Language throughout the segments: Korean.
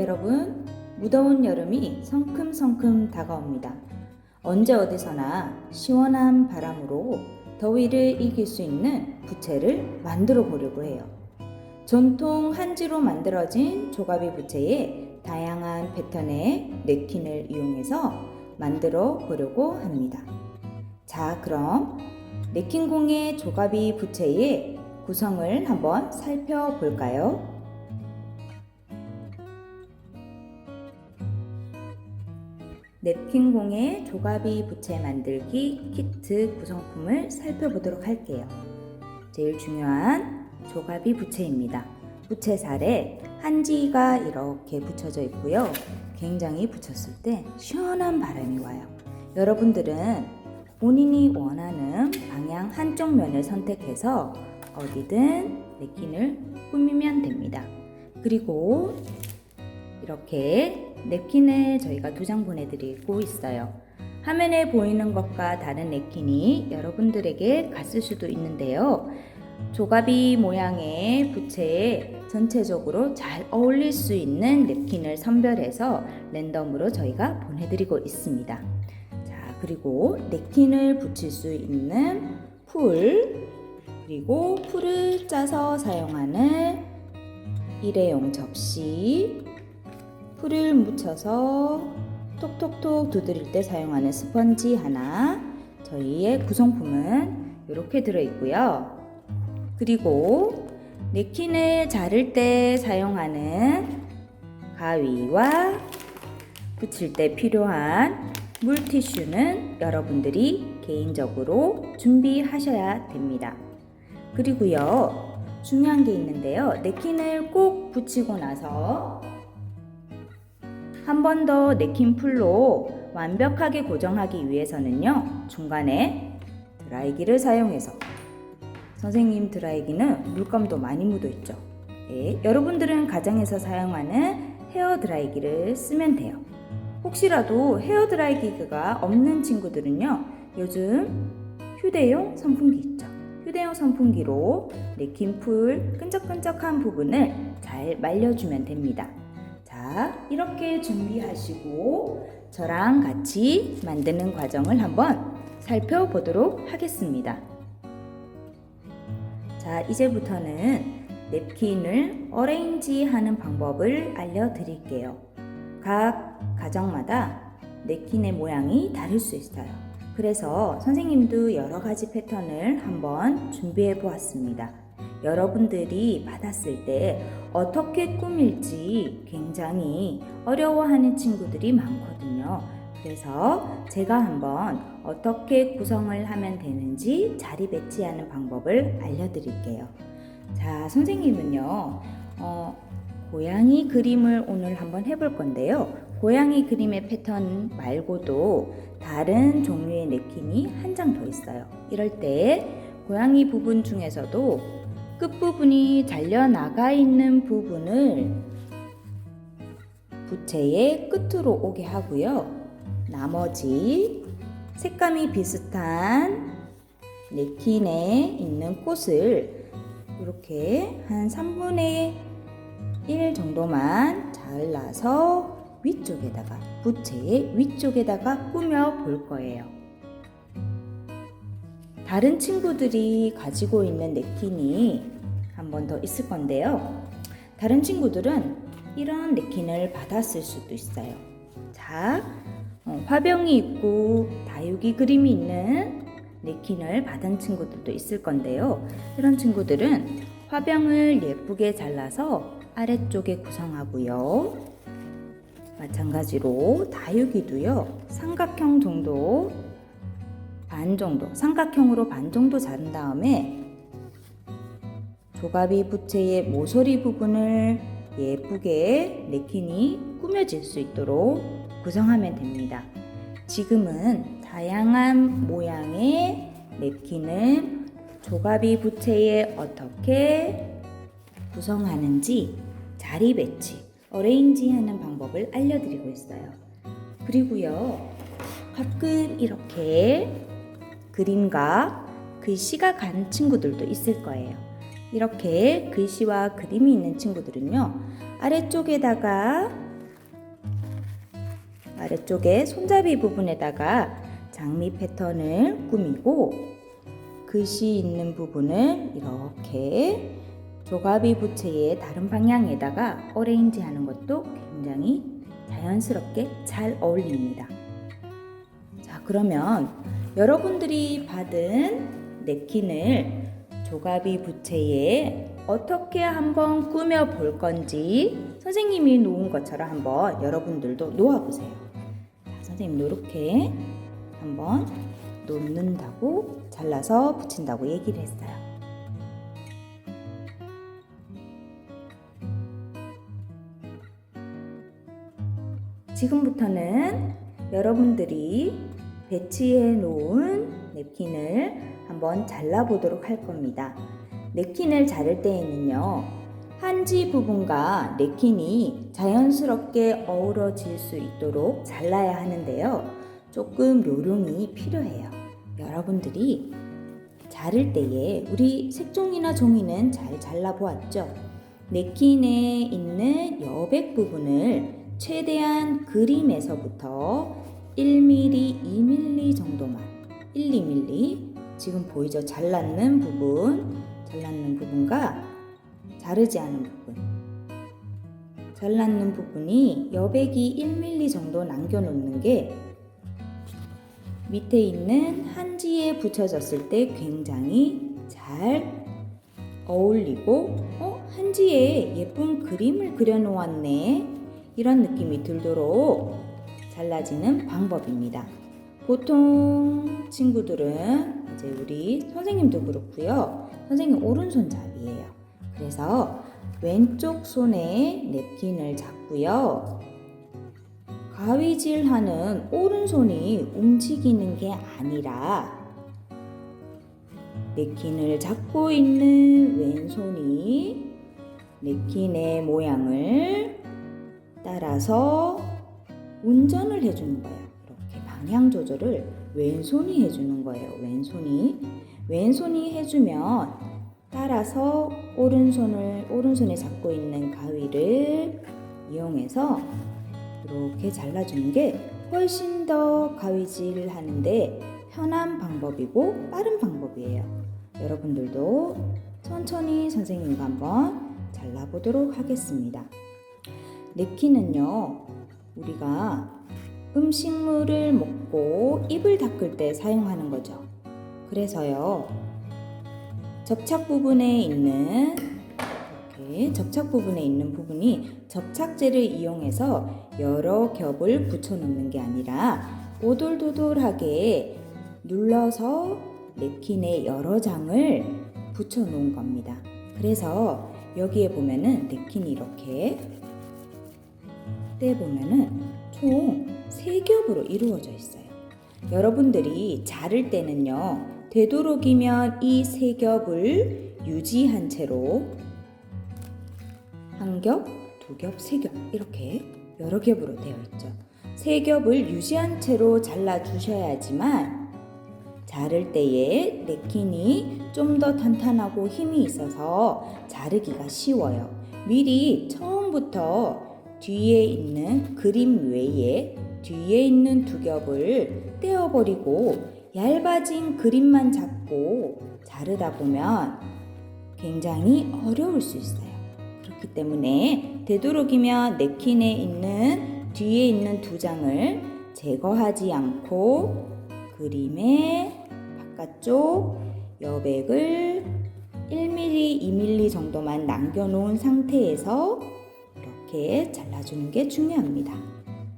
여러분, 무더운 여름이 성큼성큼 다가옵니다. 언제 어디서나 시원한 바람으로 더위를 이길 수 있는 부채를 만들어 보려고 해요. 전통 한지로 만들어진 조가비 부채에 다양한 패턴의 냅킨을 이용해서 만들어 보려고 합니다. 자, 그럼 냅킨공예 조가비 부채의 구성을 한번 살펴볼까요? 냅킨공예 조가비 부채 만들기 키트 구성품을 살펴보도록 할게요. 제일 중요한 조가비 부채입니다. 부채살에 한지가 이렇게 붙여져 있고요. 굉장히 붙였을 때 시원한 바람이 와요. 여러분들은 본인이 원하는 방향 한쪽 면을 선택해서 어디든 냅킨을 꾸미면 됩니다. 그리고 이렇게 냅킨을 저희가 2장 보내드리고 있어요. 화면에 보이는 것과 다른 냅킨이 여러분들에게 갔을 수도 있는데요. 조가비 모양의 부채에 전체적으로 잘 어울릴 수 있는 냅킨을 선별해서 랜덤으로 저희가 보내드리고 있습니다. 자, 그리고 냅킨을 붙일 수 있는 풀, 그리고 풀을 짜서 사용하는 일회용 접시, 풀을 묻혀서 톡톡톡 두드릴 때 사용하는 스펀지 하나, 저희의 구성품은 이렇게 들어있고요. 그리고 냅킨을 자를 때 사용하는 가위와 붙일 때 필요한 물티슈는 여러분들이 개인적으로 준비하셔야 됩니다. 그리고요, 중요한 게 있는데요. 냅킨을 꼭 붙이고 나서 한 번 더 냅킨 풀로 완벽하게 고정하기 위해서는요, 중간에 드라이기를 사용해서, 선생님 드라이기는 물감도 많이 묻어 있죠. 네, 여러분들은 가정에서 사용하는 헤어 드라이기를 쓰면 돼요. 혹시라도 헤어 드라이기가 없는 친구들은요, 요즘 휴대용 선풍기 있죠. 휴대용 선풍기로 냅킨 풀 끈적끈적한 부분을 잘 말려주면 됩니다. 자, 이렇게 준비하시고 저랑 같이 만드는 과정을 한번 살펴보도록 하겠습니다. 자, 이제부터는 냅킨을 어레인지 하는 방법을 알려드릴게요. 각 가정마다 냅킨의 모양이 다를 수 있어요. 그래서 선생님도 여러 가지 패턴을 한번 준비해 보았습니다. 여러분들이 받았을 때 어떻게 꾸밀지 굉장히 어려워하는 친구들이 많거든요. 그래서 제가 한번 어떻게 구성을 하면 되는지 자리 배치하는 방법을 알려드릴게요. 자, 선생님은요, 고양이 그림을 오늘 한번 해볼 건데요. 고양이 그림의 패턴 말고도 다른 종류의 냅킨이 한 장 더 있어요. 이럴 때 고양이 부분 중에서도 끝부분이 잘려나가 있는 부분을 부채의 끝으로 오게 하고요. 나머지 색감이 비슷한 냅킨에 있는 꽃을 이렇게 한 3분의 1 정도만 잘라서 위쪽에다가, 부채의 위쪽에다가 꾸며 볼 거예요. 다른 친구들이 가지고 있는 냅킨이 한 번 더 있을 건데요. 다른 친구들은 이런 냅킨을 받았을 수도 있어요. 자, 화병이 있고 다육이 그림이 있는 냅킨을 받은 친구들도 있을 건데요. 이런 친구들은 화병을 예쁘게 잘라서 아래쪽에 구성하고요. 마찬가지로 다육이도요, 삼각형 정도, 반 정도, 삼각형으로 반 정도 자른 다음에 조가비 부채의 모서리 부분을 예쁘게 냅킨이 꾸며질 수 있도록 구성하면 됩니다. 지금은 다양한 모양의 냅킨을 조가비 부채에 어떻게 구성하는지 자리 배치, 어레인지 하는 방법을 알려드리고 있어요. 그리고요, 가끔 이렇게 그림과 글씨가 간 친구들도 있을 거예요. 이렇게 글씨와 그림이 있는 친구들은요, 아래쪽에다가 아래쪽에 손잡이 부분에다가 장미 패턴을 꾸미고 글씨 있는 부분을 이렇게 조가비 부채의 다른 방향에다가 어레인지 하는 것도 굉장히 자연스럽게 잘 어울립니다. 자, 그러면 여러분들이 받은 냅킨을 조가비 부채에 어떻게 한번 꾸며 볼 건지 선생님이 놓은 것처럼 한번 여러분들도 놓아보세요. 자, 선생님 이렇게 한번 놓는다고 잘라서 붙인다고 얘기를 했어요. 지금부터는 여러분들이 배치해 놓은 냅킨을 한번 잘라보도록 할 겁니다. 냅킨을 자를 때에는요, 한지 부분과 냅킨이 자연스럽게 어우러질 수 있도록 잘라야 하는데요. 조금 요령이 필요해요. 여러분들이 자를 때에 우리 색종이나 종이는 잘 잘라보았죠? 냅킨에 있는 여백 부분을 최대한 그림에서부터 1mm, 2mm 정도만 1, 2mm 지금 보이죠? 잘랐는 부분과 자르지 않은 부분 잘랐는 부분이 여백이 1mm 정도 남겨놓는 게 밑에 있는 한지에 붙여졌을 때 굉장히 잘 어울리고 한지에 예쁜 그림을 그려놓았네 이런 느낌이 들도록 잘라지는 방법입니다. 보통 친구들은 이제 우리 선생님도 그렇고요. 선생님 오른손잡이에요. 그래서 왼쪽 손에 냅킨을 잡고요. 가위질하는 오른손이 움직이는 게 아니라 냅킨을 잡고 있는 왼손이 냅킨의 모양을 따라서 운전을 해주는 거예요. 이렇게 방향 조절을 왼손이 해주는 거예요. 왼손이 해주면 따라서 오른손에 잡고 있는 가위를 이용해서 이렇게 잘라주는 게 훨씬 더 가위질 하는데 편한 방법이고 빠른 방법이에요. 여러분들도 천천히 선생님과 한번 잘라보도록 하겠습니다. 냅킨은요, 우리가 음식물을 먹고 입을 닦을 때 사용하는 거죠. 그래서요, 접착 부분에 있는 부분이 접착제를 이용해서 여러 겹을 붙여놓는 게 아니라 오돌도돌하게 눌러서 냅킨에 여러 장을 붙여놓은 겁니다. 그래서 여기에 보면은 냅킨이 이렇게 떼보면은 총 3겹으로 이루어져 있어요. 여러분들이 자를 때는요, 되도록이면 이 3겹을 유지한 채로 1겹, 2겹, 3겹 이렇게 여러 겹으로 되어 있죠. 3겹을 유지한 채로 잘라주셔야지만 자를 때에 냅킨이 좀 더 탄탄하고 힘이 있어서 자르기가 쉬워요. 미리 처음부터 뒤에 있는 그림 외에 뒤에 있는 2겹을 떼어버리고 얇아진 그림만 잡고 자르다 보면 굉장히 어려울 수 있어요. 그렇기 때문에 되도록이면 냅킨에 뒤에 있는 2장을 제거하지 않고 그림의 바깥쪽 여백을 1mm, 2mm 정도만 남겨놓은 상태에서 이렇게 잘라주는 게 중요합니다.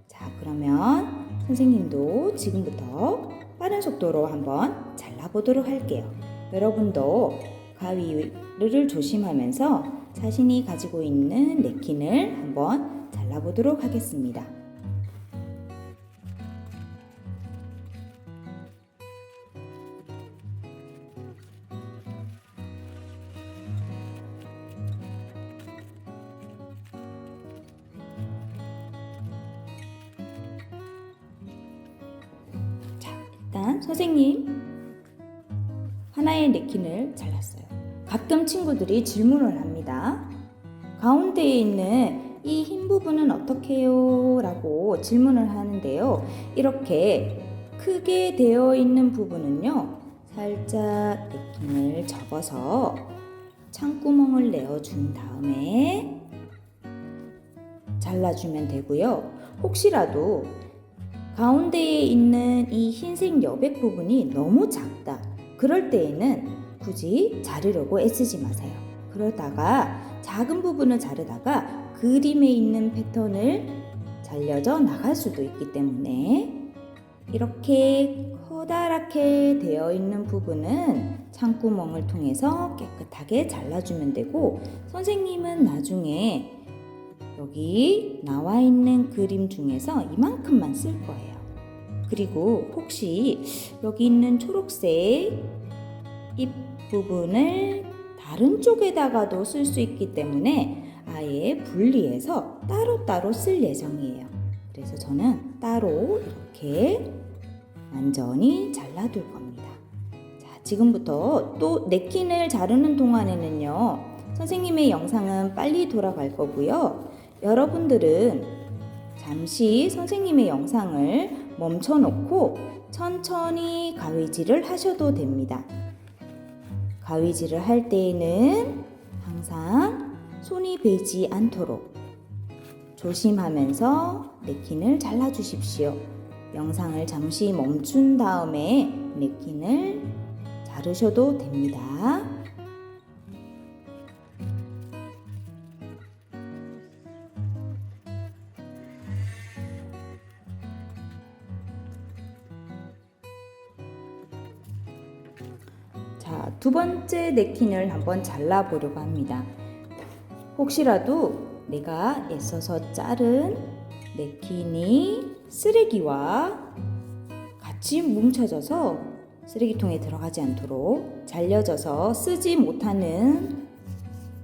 자, 그러면 선생님도 지금부터 빠른 속도로 한번 잘라보도록 할게요. 여러분도 가위를 조심하면서 자신이 가지고 있는 냅킨을 한번 잘라보도록 하겠습니다. 일단 선생님 하나의 냅킨을 잘랐어요. 가끔 친구들이 질문을 합니다. 가운데에 있는 이 흰 부분은 어떻게 해요? 라고 질문을 하는데요. 이렇게 크게 되어 있는 부분은요, 살짝 냅킨을 접어서 창구멍을 내어준 다음에 잘라주면 되고요. 혹시라도 가운데에 있는 이 흰색 여백 부분이 너무 작다, 그럴 때에는 굳이 자르려고 애쓰지 마세요. 그러다가 작은 부분을 자르다가 그림에 있는 패턴을 잘려져 나갈 수도 있기 때문에 이렇게 커다랗게 되어 있는 부분은 창구멍을 통해서 깨끗하게 잘라주면 되고, 선생님은 나중에 여기 나와 있는 그림 중에서 이만큼만 쓸 거예요. 그리고 혹시 여기 있는 초록색 잎 부분을 다른 쪽에다가도 쓸 수 있기 때문에 아예 분리해서 따로따로 쓸 예정이에요. 그래서 저는 따로 이렇게 완전히 잘라둘 겁니다. 자, 지금부터 또 냅킨을 자르는 동안에는요, 선생님의 영상은 빨리 돌아갈 거고요. 여러분들은 잠시 선생님의 영상을 멈춰놓고 천천히 가위질을 하셔도 됩니다. 가위질을 할 때에는 항상 손이 베지 않도록 조심하면서 냅킨을 잘라주십시오. 영상을 잠시 멈춘 다음에 냅킨을 자르셔도 됩니다. 자, 두 번째 냅킨을 한번 잘라보려고 합니다. 혹시라도 내가 애써서 자른 냅킨이 쓰레기와 같이 뭉쳐져서 쓰레기통에 들어가지 않도록 잘려져서 쓰지 못하는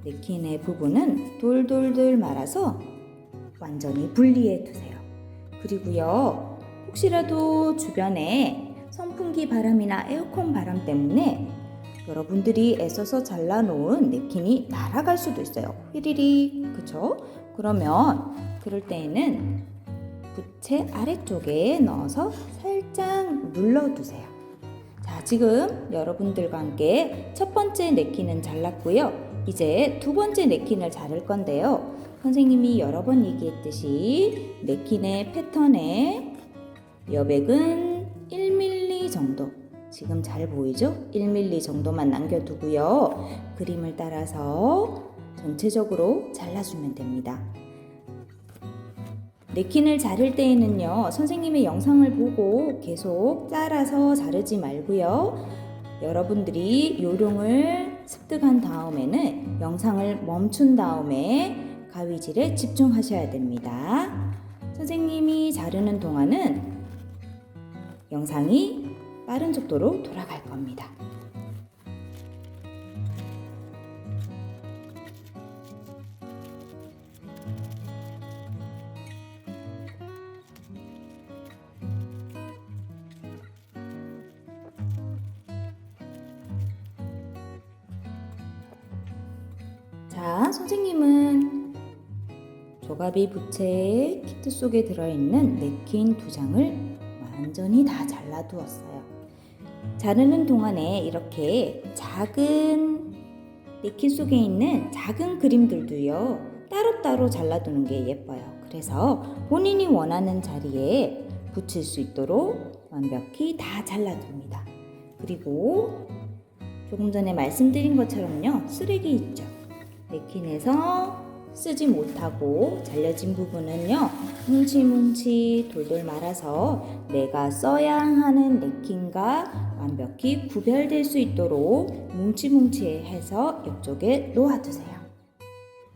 냅킨의 부분은 돌돌돌 말아서 완전히 분리해 두세요. 그리고요, 혹시라도 주변에 선풍기 바람이나 에어컨 바람 때문에 여러분들이 애써서 잘라놓은 냅킨이 날아갈 수도 있어요. 휘리릭, 그쵸? 그럴 때에는 부채 아래쪽에 넣어서 살짝 눌러두세요. 자, 지금 여러분들과 함께 첫 번째 냅킨은 잘랐고요. 이제 두 번째 냅킨을 자를 건데요. 선생님이 여러 번 얘기했듯이 냅킨의 패턴의 여백은 1mm 정도, 지금 잘 보이죠? 1mm 정도만 남겨두고요. 그림을 따라서 전체적으로 잘라주면 됩니다. 냅킨을 자를 때에는요, 선생님의 영상을 보고 계속 잘라서 자르지 말고요. 여러분들이 요령을 습득한 다음에는 영상을 멈춘 다음에 가위질에 집중하셔야 됩니다. 선생님이 자르는 동안은 영상이 빠른 속도로 돌아갈 겁니다. 자, 선생님은 조가비 부채 키트 속에 들어있는 냅킨 2장을 완전히 다 잘라두었어요. 자르는 동안에 이렇게 작은 냅킨 속에 있는 작은 그림들도요, 따로따로 잘라두는 게 예뻐요. 그래서 본인이 원하는 자리에 붙일 수 있도록 완벽히 다 잘라둡니다. 그리고 조금 전에 말씀드린 것처럼요, 쓰레기 있죠? 냅킨에서 쓰지 못하고 잘려진 부분은요, 뭉치뭉치 돌돌 말아서 내가 써야 하는 냅킨과 완벽히 구별될 수 있도록 뭉치뭉치해서 옆쪽에 놓아두세요.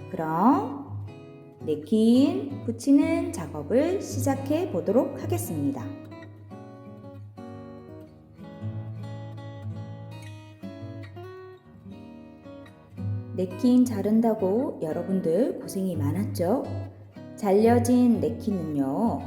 그럼 냅킨 붙이는 작업을 시작해 보도록 하겠습니다. 냅킨 자른다고 여러분들 고생이 많았죠? 잘려진 냅킨은요,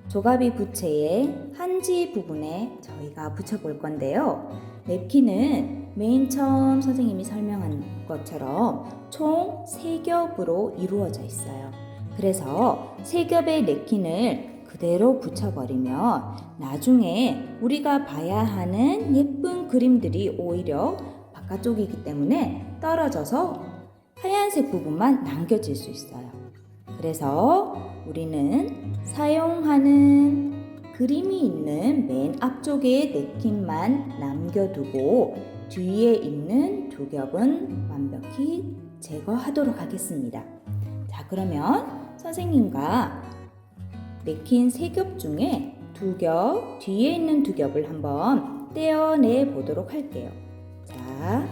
조가비 부채의 한지 부분에 저희가 붙여볼 건데요. 냅킨은 맨 처음 선생님이 설명한 것처럼 총 3겹으로 이루어져 있어요. 그래서 세 겹의 냅킨을 그대로 붙여버리면 나중에 우리가 봐야 하는 예쁜 그림들이 오히려 바깥쪽이기 때문에 떨어져서 하얀색 부분만 남겨질 수 있어요. 그래서 우리는 사용하는 그림이 있는 맨 앞쪽에 냅킨만 남겨두고 뒤에 있는 두 겹은 완벽히 제거하도록 하겠습니다. 자, 그러면 선생님과 냅킨 3겹 중에 2겹, 뒤에 있는 2겹을 한번 떼어내 보도록 할게요. 자,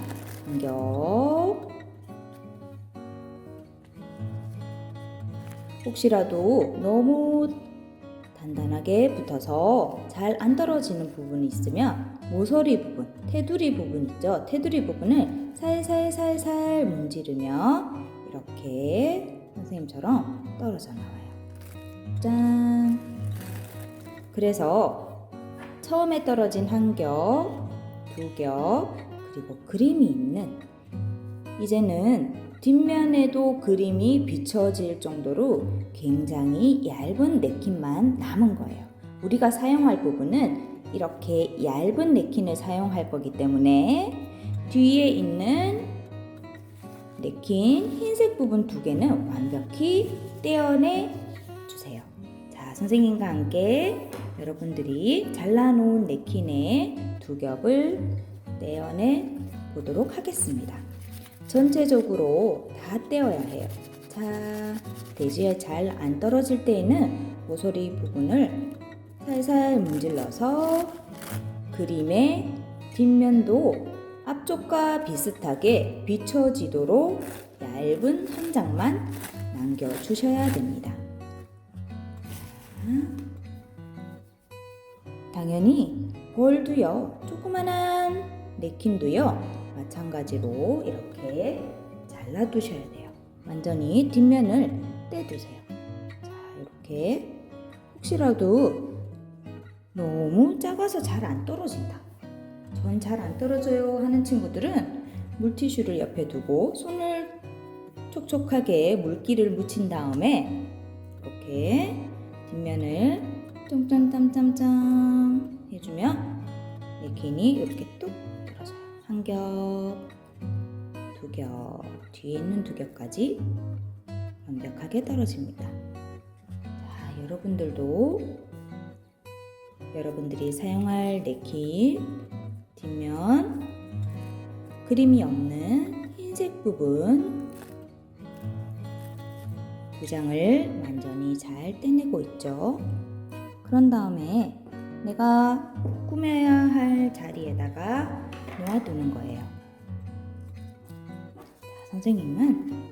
1겹. 혹시라도 너무 단단하게 붙어서 잘 안 떨어지는 부분이 있으면 모서리 부분, 테두리 부분 있죠? 테두리 부분을 살살살살 문지르면 이렇게 선생님처럼 떨어져 나와요. 짠! 그래서 처음에 떨어진 1겹, 2겹, 그리고 그림이 있는 이제는 뒷면에도 그림이 비춰질 정도로 굉장히 얇은 냅킨만 남은 거예요. 우리가 사용할 부분은 이렇게 얇은 냅킨을 사용할 거기 때문에 뒤에 있는 냅킨 흰색 부분 2개는 완벽히 떼어내 주세요. 자, 선생님과 함께 여러분들이 잘라놓은 냅킨의 2겹을 떼어내 보도록 하겠습니다. 전체적으로 다 떼어야 해요. 자, 돼지에 잘 안 떨어질 때에는 모서리 부분을 살살 문질러서 그림의 뒷면도 앞쪽과 비슷하게 비춰지도록 얇은 한 장만 남겨주셔야 됩니다. 당연히 볼도요, 조그만한 냅킨도요, 마찬가지로 이렇게 잘라두셔야 돼요. 완전히 뒷면을 떼두세요. 자, 이렇게 혹시라도 너무 작아서 잘 안 떨어진다, 전 잘 안 떨어져요 하는 친구들은 물티슈를 옆에 두고 손을 촉촉하게 물기를 묻힌 다음에 이렇게 뒷면을 짬짬짬짬짬 해주면 냅킨이 이렇게 뚝 떨어져요. 1겹, 2겹, 뒤에 있는 2겹까지 완벽하게 떨어집니다. 자, 여러분들이 사용할 냅킨 뒷면 그림이 없는 흰색 부분 2장을 완전히 잘 떼내고 있죠. 그런 다음에 내가 꾸며야 할 자리에다가 놓아두는 거예요. 자, 선생님은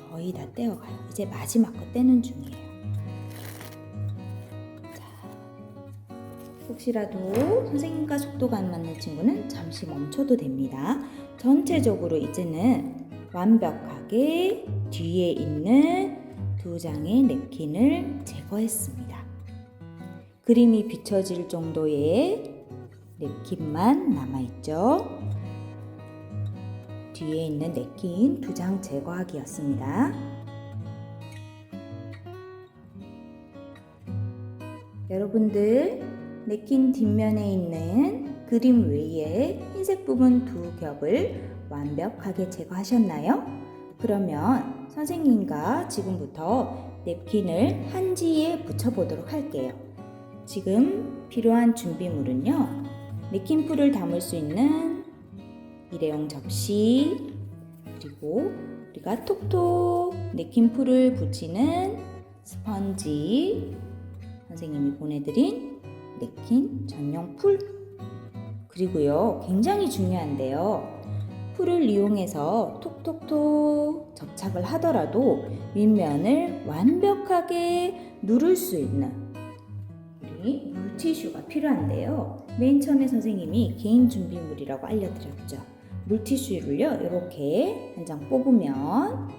거의 다 떼어가요. 이제 마지막 거 떼는 중이에요. 자, 혹시라도 선생님과 속도가 안 맞는 친구는 잠시 멈춰도 됩니다. 전체적으로 이제는 완벽하게 뒤에 있는 2장의 냅킨을 제거했습니다. 그림이 비춰질 정도의 냅킨만 남아있죠. 뒤에 있는 냅킨 2장 제거하기였습니다. 여러분들 냅킨 뒷면에 있는 그림 외에 흰색 부분 2겹을 완벽하게 제거하셨나요? 그러면 선생님과 지금부터 냅킨을 한지에 붙여보도록 할게요. 지금 필요한 준비물은요, 냅킨풀을 담을 수 있는 일회용 접시, 그리고 우리가 톡톡 냅킨풀을 붙이는 스펀지, 선생님이 보내드린 냅킨 전용 풀, 그리고요, 굉장히 중요한데요, 풀을 이용해서 톡톡톡 접착을 하더라도 윗면을 완벽하게 누를 수 있는 우리 물티슈가 필요한데요. 맨 처음에 선생님이 개인 준비물이라고 알려드렸죠. 물티슈를요, 이렇게 한 장 뽑으면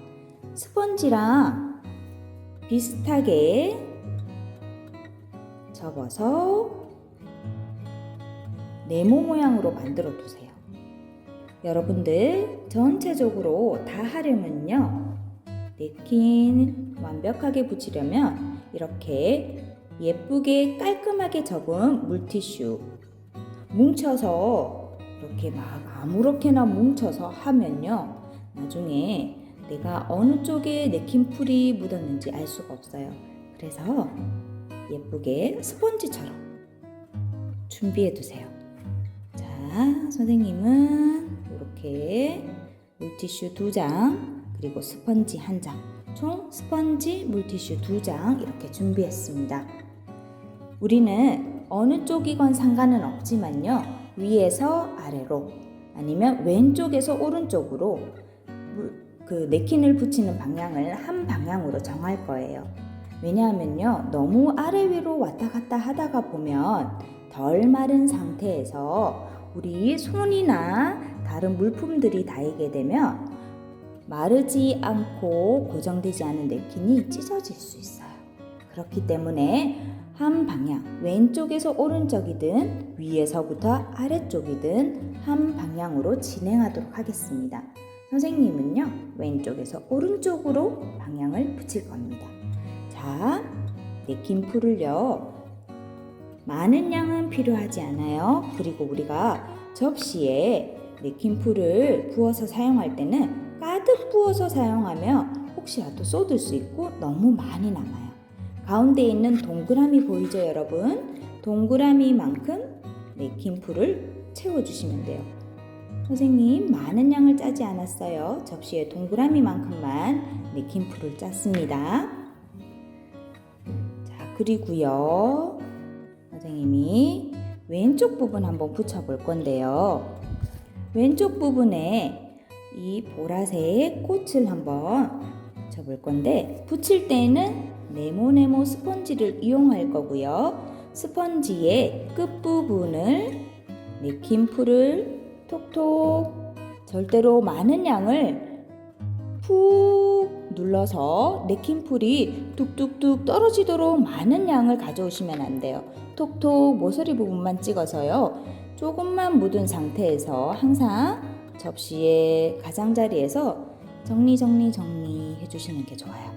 스펀지랑 비슷하게 접어서 네모 모양으로 만들어 두세요. 여러분들 전체적으로 다 하려면요, 냅킨 완벽하게 붙이려면 이렇게 예쁘게 깔끔하게 접은 물티슈 뭉쳐서 이렇게 막 아무렇게나 뭉쳐서 하면요, 나중에 내가 어느 쪽에 냅킨 풀이 묻었는지 알 수가 없어요. 그래서 예쁘게 스펀지처럼 준비해 두세요. 자, 선생님은 이렇게 물티슈 2장 그리고 스펀지 1장, 총 스펀지 물티슈 2장 이렇게 준비했습니다. 우리는 어느 쪽이건 상관은 없지만요, 위에서 아래로 아니면 왼쪽에서 오른쪽으로 그 냅킨을 붙이는 방향을 한 방향으로 정할 거예요. 왜냐하면요, 너무 아래 위로 왔다 갔다 하다가 보면 덜 마른 상태에서 우리 손이나 다른 물품들이 닿이게 되면 마르지 않고 고정되지 않은 냅킨이 찢어질 수 있어요. 그렇기 때문에 한 방향, 왼쪽에서 오른쪽이든 위에서부터 아래쪽이든 한 방향으로 진행하도록 하겠습니다. 선생님은요, 왼쪽에서 오른쪽으로 방향을 붙일 겁니다. 자, 냅킨 풀을요, 많은 양은 필요하지 않아요. 그리고 우리가 접시에 냅킨 풀을 부어서 사용할 때는 가득 부어서 사용하면 혹시라도 쏟을 수 있고 너무 많이 남아요. 가운데 있는 동그라미 보이죠, 여러분? 동그라미만큼 냅킨 풀을 채워주시면 돼요. 선생님, 많은 양을 짜지 않았어요. 접시에 동그라미만큼만 냅킨 풀을 짰습니다. 자, 그리고요, 선생님이 왼쪽 부분 한번 붙여볼 건데요. 왼쪽 부분에 이 보라색 꽃을 한번 붙여볼 건데, 붙일 때는 네모네모 스펀지를 이용할 거고요. 스펀지의 끝부분을 냅킨 풀을 톡톡, 절대로 많은 양을 푹 눌러서 냅킨 풀이 뚝뚝뚝 떨어지도록 많은 양을 가져오시면 안 돼요. 톡톡 모서리 부분만 찍어서요, 조금만 묻은 상태에서 항상 접시의 가장자리에서 정리 해주시는 게 좋아요.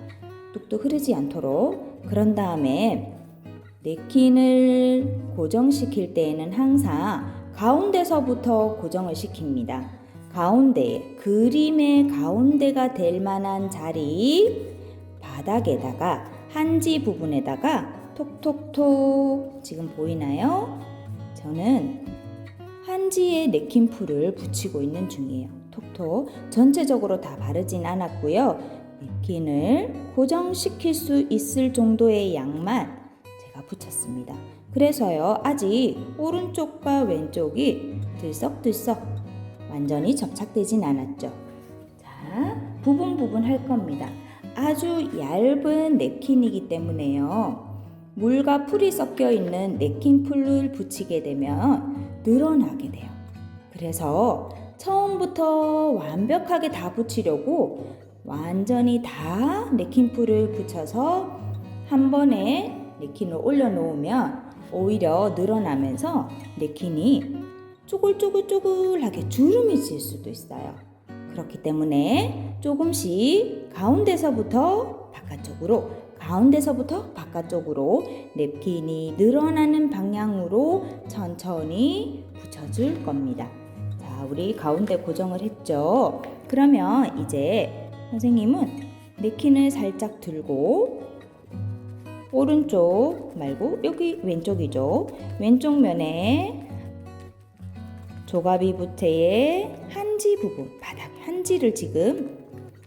뚝뚝 흐르지 않도록. 그런 다음에 냅킨을 고정시킬 때에는 항상 가운데서부터 고정을 시킵니다. 가운데, 그림의 가운데가 될 만한 자리 바닥에다가 한지 부분에다가 톡톡톡, 지금 보이나요? 저는 한지에 냅킨 풀을 붙이고 있는 중이에요. 톡톡. 전체적으로 다 바르진 않았고요. 냅킨을 고정시킬 수 있을 정도의 양만 제가 붙였습니다. 그래서요, 아직 오른쪽과 왼쪽이 들썩들썩 완전히 접착되진 않았죠. 자, 부분 할 겁니다. 아주 얇은 냅킨이기 때문에요, 물과 풀이 섞여 있는 냅킨 풀을 붙이게 되면 늘어나게 돼요. 그래서 처음부터 완벽하게 다 붙이려고 완전히 다 냅킨 풀을 붙여서 한 번에 냅킨을 올려놓으면 오히려 늘어나면서 냅킨이 쪼글쪼글쪼글하게 주름이 질 수도 있어요. 그렇기 때문에 조금씩 가운데서부터 바깥쪽으로 냅킨이 늘어나는 방향으로 천천히 붙여줄 겁니다. 자, 우리 가운데 고정을 했죠? 그러면 이제 선생님은 냅킨을 살짝 들고, 오른쪽 말고 여기 왼쪽이죠. 왼쪽 면에 조가비 부채의 한지 부분, 바닥 한지를 지금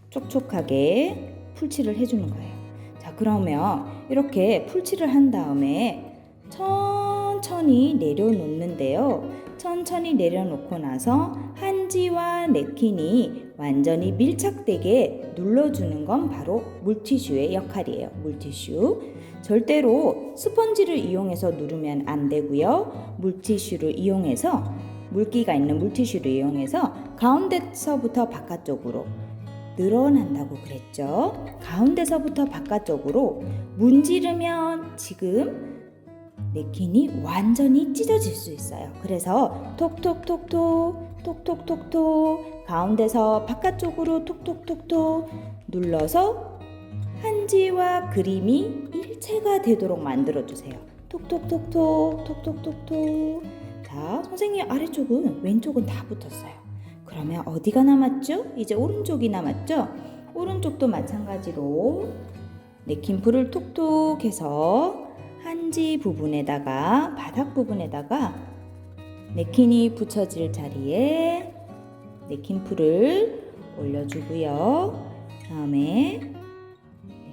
촉촉하게 풀칠을 해주는 거예요. 자, 그러면 이렇게 풀칠을 한 다음에 천천히 내려놓는데요. 천천히 내려놓고 나서 한지와 냅킨이 완전히 밀착되게 눌러주는 건 바로 물티슈의 역할이에요. 물티슈. 절대로 스펀지를 이용해서 누르면 안 되고요. 물티슈를 이용해서, 물기가 있는 물티슈를 이용해서 가운데서부터 바깥쪽으로 늘어난다고 그랬죠. 가운데서부터 바깥쪽으로 문지르면 지금 냅킨이 완전히 찢어질 수 있어요. 그래서 톡톡톡톡 가운데서 바깥쪽으로 톡톡톡톡 눌러서 한지와 그림이 일체가 되도록 만들어주세요. 톡톡톡톡 톡톡톡톡. 자, 선생님 아래쪽은 왼쪽은 다 붙었어요. 그러면 어디가 남았죠? 이제 오른쪽이 남았죠? 오른쪽도 마찬가지로 네킨풀을 톡톡 해서 한지 부분에다가 바닥 부분에다가 네킨이 붙여질 자리에 네킨풀을 올려주고요. 다음에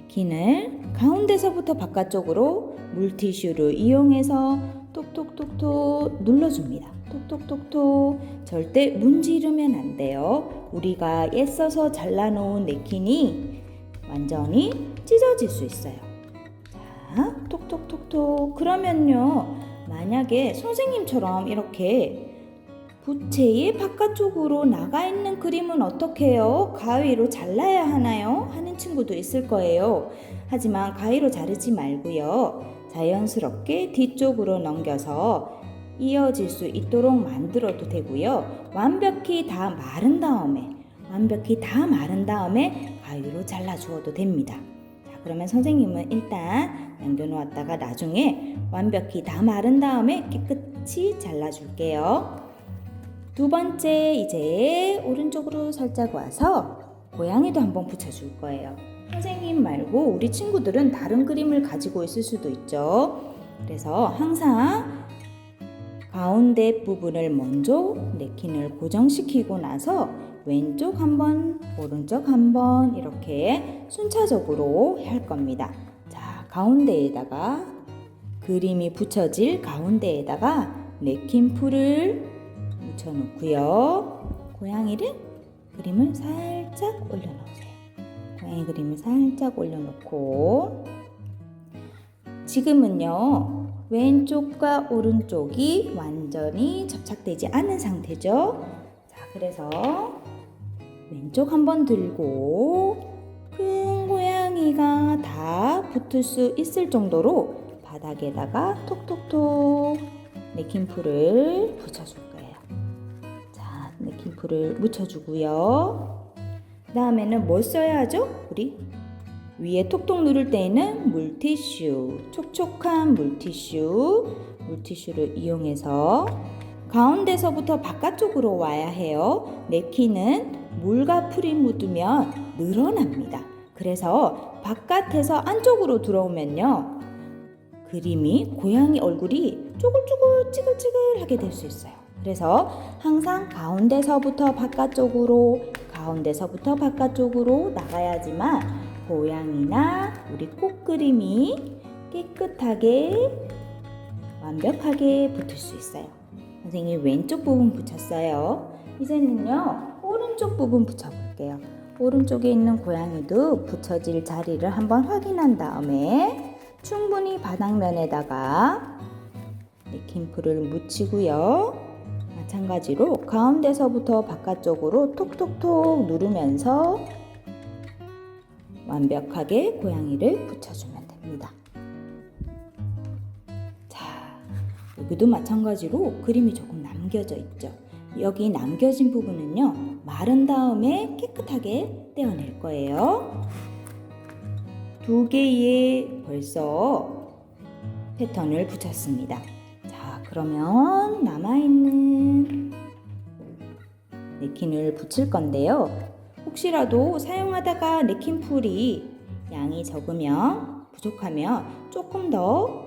네킨을 가운데서부터 바깥쪽으로 물티슈를 이용해서 톡톡톡톡 눌러줍니다. 톡톡톡톡. 절대 문지르면 안 돼요. 우리가 애써서 잘라놓은 네킨이 완전히 찢어질 수 있어요. 자, 톡톡톡톡. 그러면요, 만약에 선생님처럼 이렇게 부채의 바깥쪽으로 나가 있는 그림은 어떻게 해요? 가위로 잘라야 하나요? 하는 친구도 있을 거예요. 하지만 가위로 자르지 말고요. 자연스럽게 뒤쪽으로 넘겨서 이어질 수 있도록 만들어도 되고요. 완벽히 다 마른 다음에 가위로 잘라주어도 됩니다. 자, 그러면 선생님은 일단 남겨놓았다가 나중에 완벽히 다 마른 다음에 깨끗이 잘라줄게요. 두 번째, 이제 오른쪽으로 살짝 와서 고양이도 한번 붙여줄 거예요. 선생님 말고 우리 친구들은 다른 그림을 가지고 있을 수도 있죠. 그래서 항상 가운데 부분을 먼저 네킨을 고정시키고 나서 왼쪽 한번, 오른쪽 한번 이렇게 순차적으로 할 겁니다. 자, 가운데에다가 그림이 붙여질 가운데에다가 네킨풀을 묻혀놓고요. 그림을 살짝 올려놓으세요. 고양이 그림을 살짝 올려놓고 지금은요, 왼쪽과 오른쪽이 완전히 접착되지 않은 상태죠. 자, 그래서 왼쪽 한번 들고 큰 고양이가 다 붙을 수 있을 정도로 바닥에다가 톡톡톡 네킨풀을 붙여줄 거예요. 자, 네킨풀을 묻혀주고요. 다음에는 뭘 써야 하죠? 우리 위에 톡톡 누를 때에는 물티슈, 촉촉한 물티슈를 이용해서 가운데서부터 바깥쪽으로 와야 해요. 네킨은 물과 풀이 묻으면 늘어납니다. 그래서 바깥에서 안쪽으로 들어오면요, 그림이 고양이 얼굴이 쪼글쪼글 찌글찌글하게 될 수 있어요. 그래서 항상 가운데서부터 바깥쪽으로 나가야지만 고양이나 우리 꽃그림이 깨끗하게 완벽하게 붙을 수 있어요. 선생님이 왼쪽 부분 붙였어요. 이제는요, 오른쪽 부분 붙여볼게요. 오른쪽에 있는 고양이도 붙여질 자리를 한번 확인한 다음에 충분히 바닥면에다가 네킨풀을 묻히고요. 마찬가지로 가운데서부터 바깥쪽으로 톡톡톡 누르면서 완벽하게 고양이를 붙여주면 됩니다. 자, 여기도 마찬가지로 그림이 조금 남겨져 있죠. 여기 남겨진 부분은요, 마른 다음에 깨끗하게 떼어낼 거예요. 두 개의 벌써 패턴을 붙였습니다. 자, 그러면 남아있는 네킨을 붙일 건데요. 혹시라도 사용하다가 네킨풀이 양이 적으면, 부족하면 조금 더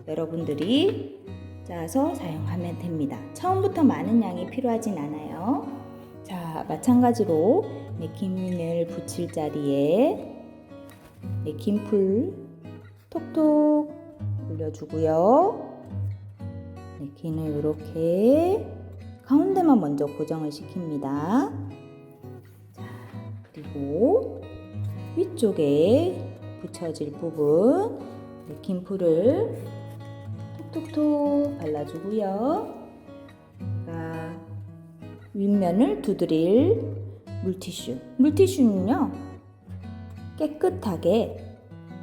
여러분들이 짜서 사용하면 됩니다. 처음부터 많은 양이 필요하진 않아요. 자, 마찬가지로 네킨을 붙일 자리에 네킨풀 톡톡 올려주고요. 네킨을 이렇게 가운데만 먼저 고정을 시킵니다. 자, 그리고 위쪽에 붙여질 부분 네킨풀을 톡톡톡 발라주고요. 윗면을 두드릴 물티슈는요, 깨끗하게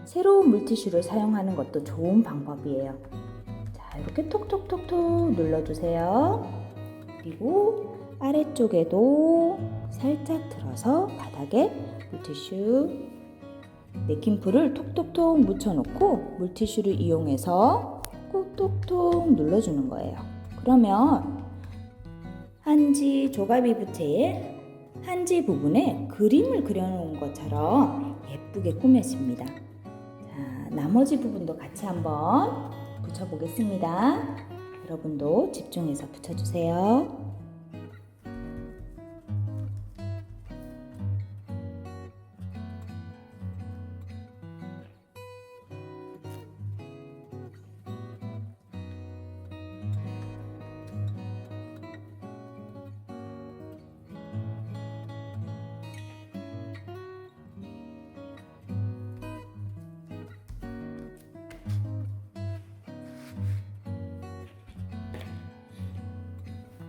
새로운 물티슈를 사용하는 것도 좋은 방법이에요. 자, 이렇게 톡톡톡톡 눌러주세요. 그리고 아래쪽에도 살짝 들어주세요. 눌러서 바닥에 물티슈 네킨풀을 톡톡톡 묻혀놓고 물티슈를 이용해서 톡톡톡 눌러주는 거예요. 그러면 한지 조가비 부채의 한지 부분에 그림을 그려놓은 것처럼 예쁘게 꾸몄습니다. 자, 나머지 부분도 같이 한번 붙여보겠습니다. 여러분도 집중해서 붙여주세요.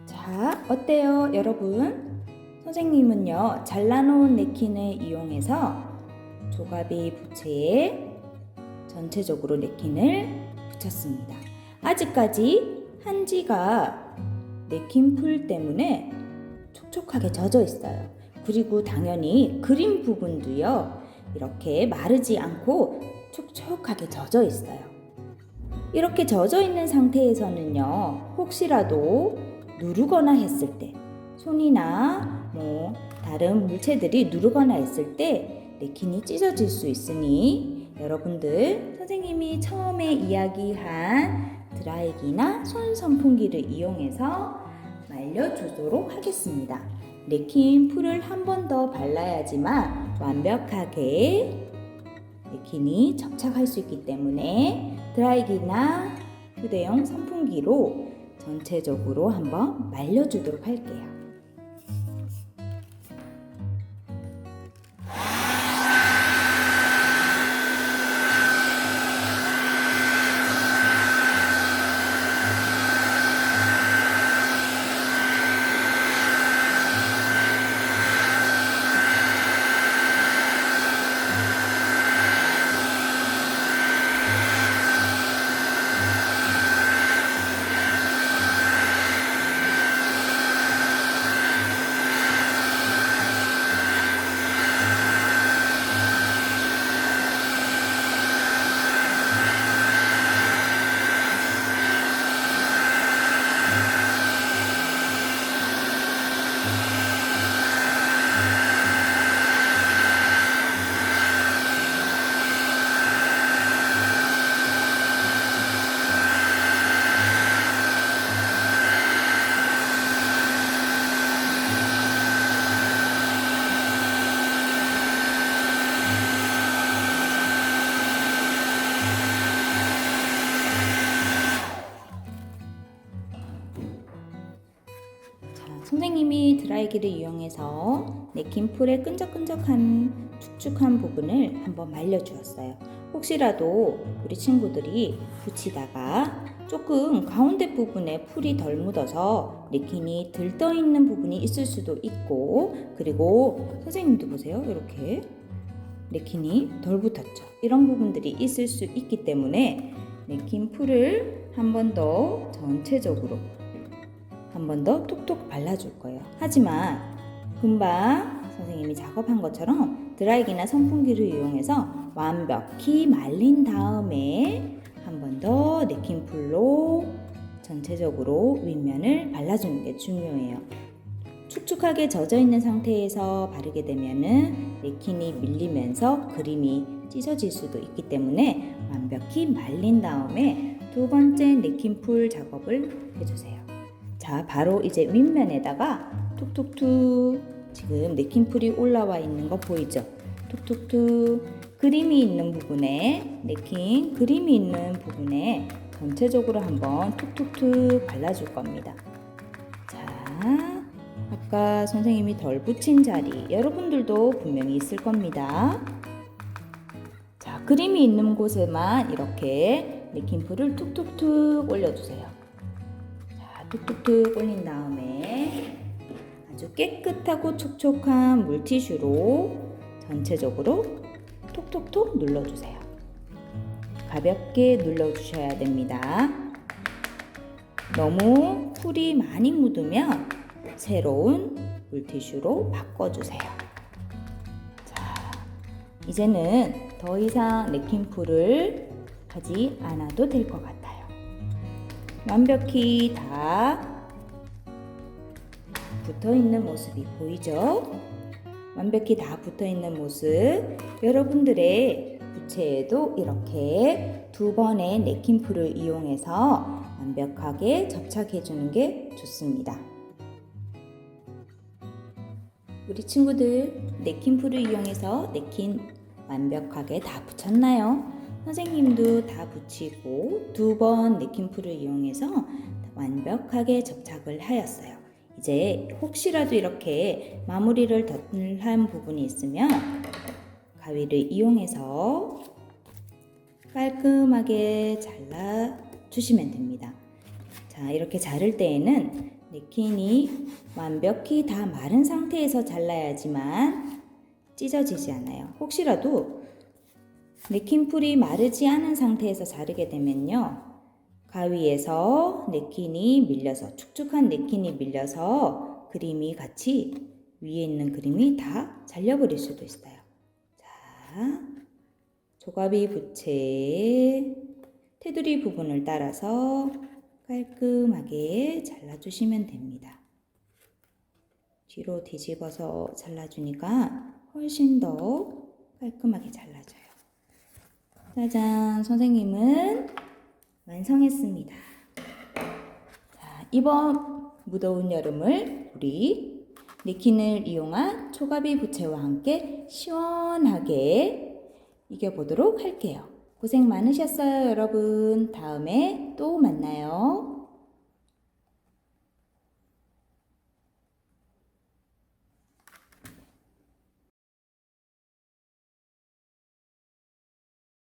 자, 어때요, 여러분? 선생님은요, 잘라놓은 네킨을 이용해서 조가비 부채에 전체적으로 네킨을 붙였습니다. 아직까지 한지가 네킨 풀 때문에 촉촉하게 젖어 있어요. 그리고 당연히 그림 부분도요, 이렇게 마르지 않고 촉촉하게 젖어 있어요. 이렇게 젖어 있는 상태에서는요, 혹시라도 누르거나 했을 때, 손이나 다른 물체들이 누르거나 했을 때 네킨이 찢어질 수 있으니 여러분들 선생님이 처음에 이야기한 드라이기나 손 선풍기를 이용해서 말려주도록 하겠습니다. 네킨 풀을 한 번 더 발라야지만 완벽하게 네킨이 접착할 수 있기 때문에 드라이기나 휴대용 선풍기로 전체적으로 한번 말려주도록 할게요. 선생님이 드라이기를 이용해서 네킨 풀의 끈적끈적한 축축한 부분을 한번 말려주었어요. 혹시라도 우리 친구들이 붙이다가 조금 가운데 부분에 풀이 덜 묻어서 네킨이 들떠있는 부분이 있을 수도 있고, 그리고 선생님도 보세요. 이렇게 네킨이 덜 붙었죠. 이런 부분들이 있을 수 있기 때문에 네킨 풀을 한 번 더 전체적으로 한 번 더 톡톡 발라줄 거예요. 하지만 금방 선생님이 작업한 것처럼 드라이기나 선풍기를 이용해서 완벽히 말린 다음에 한 번 더 네킨 풀로 전체적으로 윗면을 발라주는 게 중요해요. 축축하게 젖어 있는 상태에서 바르게 되면은 네킨이 밀리면서 그림이 찢어질 수도 있기 때문에 완벽히 말린 다음에 두 번째 네킨 풀 작업을 해주세요. 자, 바로 이제 윗면에다가 툭툭툭 지금 네킨 풀이 올라와 있는 거 보이죠? 툭툭툭 그림이 있는 부분에 네킨 그림이 있는 부분에 전체적으로 한번 툭툭툭 발라줄 겁니다. 자, 아까 선생님이 덜 붙인 자리 여러분들도 분명히 있을 겁니다. 자, 그림이 있는 곳에만 이렇게 네킨 풀을 툭툭툭 올려주세요. 자, 툭툭툭 올린 다음에 아주 깨끗하고 촉촉한 물티슈로 전체적으로 톡톡톡 눌러주세요. 가볍게 눌러주셔야 됩니다. 너무 풀이 많이 묻으면 새로운 물티슈로 바꿔주세요. 이제는 더 이상 네킨풀을 하지 않아도 될 것 같아요. 완벽히 다 붙어있는 모습이 보이죠? 완벽히 다 붙어있는 모습, 여러분들의 부채에도 이렇게 2번의 네킨풀을 이용해서 완벽하게 접착해 주는 게 좋습니다. 우리 친구들 네킨풀을 이용해서 네킨 완벽하게 다 붙였나요? 선생님도 다 붙이고 2번 네킨풀을 이용해서 완벽하게 접착을 하였어요. 이제 혹시라도 이렇게 마무리를 덜 한 부분이 있으면 가위를 이용해서 깔끔하게 잘라 주시면 됩니다. 자, 이렇게 자를 때에는 네킨이 완벽히 다 마른 상태에서 잘라야지만 찢어지지 않아요. 혹시라도 네킨풀이 마르지 않은 상태에서 자르게 되면요, 가위에서 네킨이 밀려서, 축축한 네킨이 밀려서 그림이 같이 위에 있는 그림이 다 잘려버릴 수도 있어요. 자, 조가비 부채 테두리 부분을 따라서 깔끔하게 잘라주시면 됩니다. 뒤로 뒤집어서 잘라주니까 훨씬 더 깔끔하게 잘라져요. 짜잔, 선생님은 완성했습니다. 자, 이번 무더운 여름을 우리 네킨을 이용한 초가비 부채와 함께 시원하게 이겨보도록 할게요. 고생 많으셨어요, 여러분. 다음에 또 만나요.